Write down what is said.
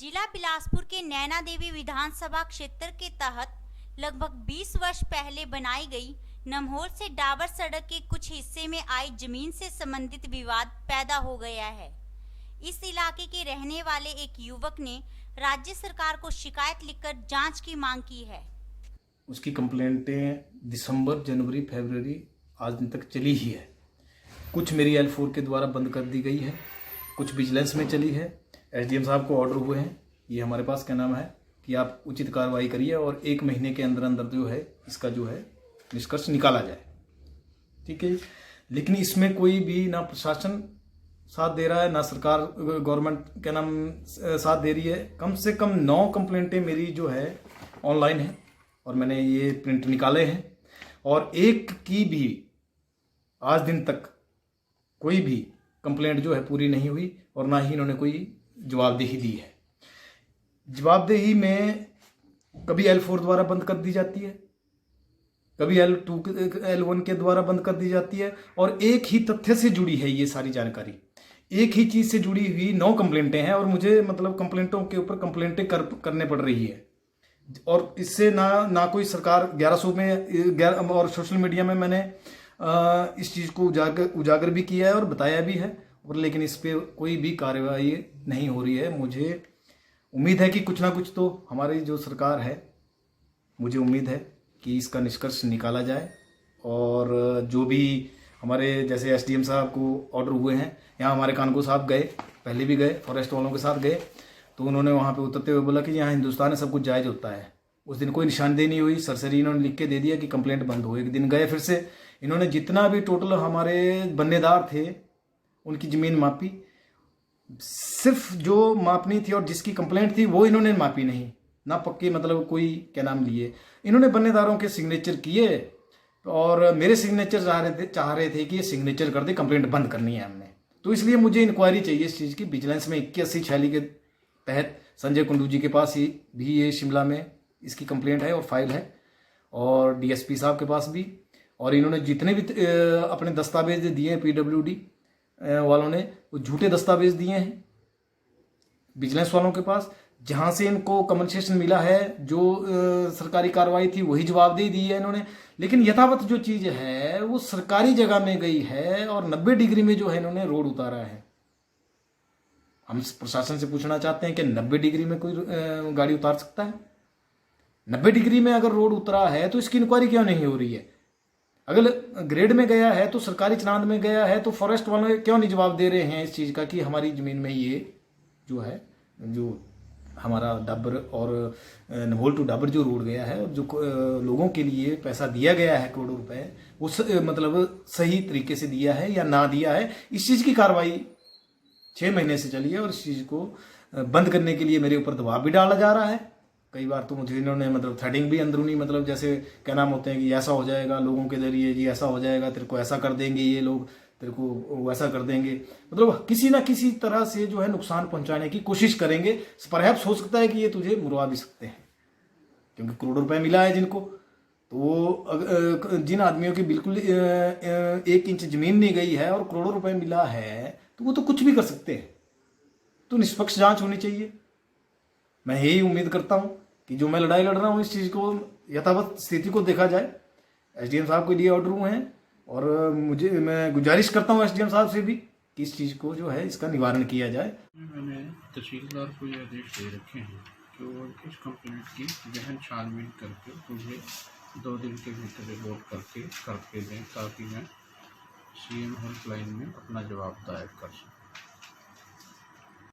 जिला बिलासपुर के नैना देवी विधानसभा क्षेत्र के तहत लगभग 20 वर्ष पहले बनाई गई नम्होल से डाबर सड़क के कुछ हिस्से में आई जमीन से संबंधित विवाद पैदा हो गया है। इस इलाके के रहने वाले एक युवक ने राज्य सरकार को शिकायत लिखकर जांच की मांग की है। उसकी कंप्लेंटें दिसंबर, जनवरी, फरवरी आज दिन तक चली ही है। कुछ मेरी L4 के द्वारा बंद कर दी गई है, कुछ विजिलेंस में चली है। SDM साहब को ऑर्डर हुए हैं, ये हमारे पास क्या नाम है कि आप उचित कार्रवाई करिए और 1 महीने के अंदर अंदर जो है इसका जो है निष्कर्ष निकाला जाए, ठीक है। लेकिन इसमें कोई भी ना प्रशासन साथ दे रहा है, ना सरकार गवर्नमेंट क्या नाम साथ दे रही है। कम से कम 9 कंप्लेंटें मेरी जो है ऑनलाइन है और मैंने ये प्रिंट निकाले हैं और एक की भी आज दिन तक कोई भी कंप्लेंट जो है पूरी नहीं हुई और ना ही इन्होंने कोई जवाबदेही दी है। जवाबदेही में कभी L4 द्वारा बंद कर दी जाती है, कभी L2 L1 के द्वारा बंद कर दी जाती है और एक ही तथ्य से जुड़ी है ये सारी जानकारी, एक ही चीज़ से जुड़ी हुई 9 कंप्लेंटें हैं और मुझे मतलब कंप्लेंटों के ऊपर कंप्लेंटें करने पड़ रही है। और इससे ना कोई सरकार 1100 में और सोशल मीडिया में मैंने इस चीज़ को उजागर भी किया है और बताया भी है, और लेकिन इस पे कोई भी कार्रवाई नहीं हो रही है। मुझे उम्मीद है कि कुछ ना कुछ तो हमारी जो सरकार है, मुझे उम्मीद है कि इसका निष्कर्ष निकाला जाए। और जो भी हमारे जैसे SDM साहब को ऑर्डर हुए हैं, यहाँ हमारे कानगो साहब गए, पहले भी गए, फॉरेस्ट वालों के साथ गए, तो उन्होंने वहाँ पे उतरते हुए बोला कि यहाँ हिंदुस्तान में सब कुछ जायज़ होता है। उस दिन कोई निशानदेही नहीं हुई, सरसरी इन्होंने लिख के दे दिया कि कंप्लेंट बंद हो। एक दिन गए फिर से इन्होंने जितना भी टोटल हमारे बन्नेदार थे उनकी ज़मीन मापी, सिर्फ जो मापनी थी और जिसकी कंप्लेंट थी वो इन्होंने मापी नहीं, ना पक्के मतलब कोई क्या नाम लिए। इन्होंने बन्नेदारों के सिग्नेचर किए और मेरे सिग्नेचर चाह रहे थे कि ये सिग्नेचर कर दे, कंप्लेंट बंद करनी है हमने। तो इसलिए मुझे इंक्वायरी चाहिए इस चीज़ की। विजिलेंस में 8186 के तहत संजय कुंडू जी के पास ही भी ये शिमला में इसकी कंप्लेंट है और फाइल है, और DSP साहब के पास भी। और इन्होंने जितने भी अपने दस्तावेज दिए हैं PWD वालों ने, वो झूठे दस्तावेज दिए हैं विजिलेंस वालों के पास। जहाँ से इनको कम्पनसेशन मिला है, जो सरकारी कार्रवाई थी वही जवाबदेही दी है इन्होंने। लेकिन यथावत जो चीज़ है वो सरकारी जगह में गई है और 90 डिग्री में जो है इन्होंने रोड उतारा है। हम प्रशासन से पूछना चाहते हैं कि 90 डिग्री में कोई गाड़ी उतार सकता है? 90 डिग्री में अगर रोड उतरा है तो इसकी इंक्वायरी क्यों नहीं हो रही है? अगर ग्रेड में गया है तो सरकारी चनांद में गया है तो फॉरेस्ट वाले क्यों नहीं जवाब दे रहे हैं इस चीज़ का कि हमारी ज़मीन में ये जो है, जो हमारा डाबर और नम्होल टू डाबर जो रोड गया है और जो लोगों के लिए पैसा दिया गया है करोड़ों रुपए, वो मतलब सही तरीके से दिया है या ना दिया है। इस चीज़ की कार्रवाई 6 महीने से चली है और इस चीज़ को बंद करने के लिए मेरे ऊपर दबाव भी डाला जा रहा है। कई बार तो मुझे इन्होंने मतलब थ्रेडिंग भी अंदरूनी, मतलब जैसे क्या नाम होते हैं कि ऐसा हो जाएगा लोगों के जरिए, जी ऐसा हो जाएगा, तेरे को ऐसा कर देंगे ये लोग, तेरे को वैसा कर देंगे, मतलब किसी ना किसी तरह से जो है नुकसान पहुंचाने की कोशिश करेंगे। परहैप्स हो सकता है कि ये तुझे मुरवा भी सकते हैं, क्योंकि करोड़ों रुपए मिला है जिनको। तो जिन आदमियों की बिल्कुल 1 इंच जमीन नहीं गई है और करोड़ों रुपए मिला है तो वो तो कुछ भी कर सकते हैं। तो निष्पक्ष जांच होनी चाहिए। मैं यही उम्मीद करता हूं कि जो मैं लड़ाई लड़ रहा हूं इस चीज़ को यथावत स्थिति को देखा जाए। SDM साहब के लिए ऑर्डर हुए हैं और मैं गुजारिश करता हूं SDM साहब से भी कि इस चीज़ को जो है इसका निवारण किया जाए। मैंने तहसीलदार को ये आदेश दे रखे हैं कि वो इस कंप्लेंट की गहन छानबीन करके मुझे 2 दिन के भीतर रिपोर्ट करके दें, ताकि मैं CM हेल्पलाइन में अपना जवाब दायर कर सकूँ।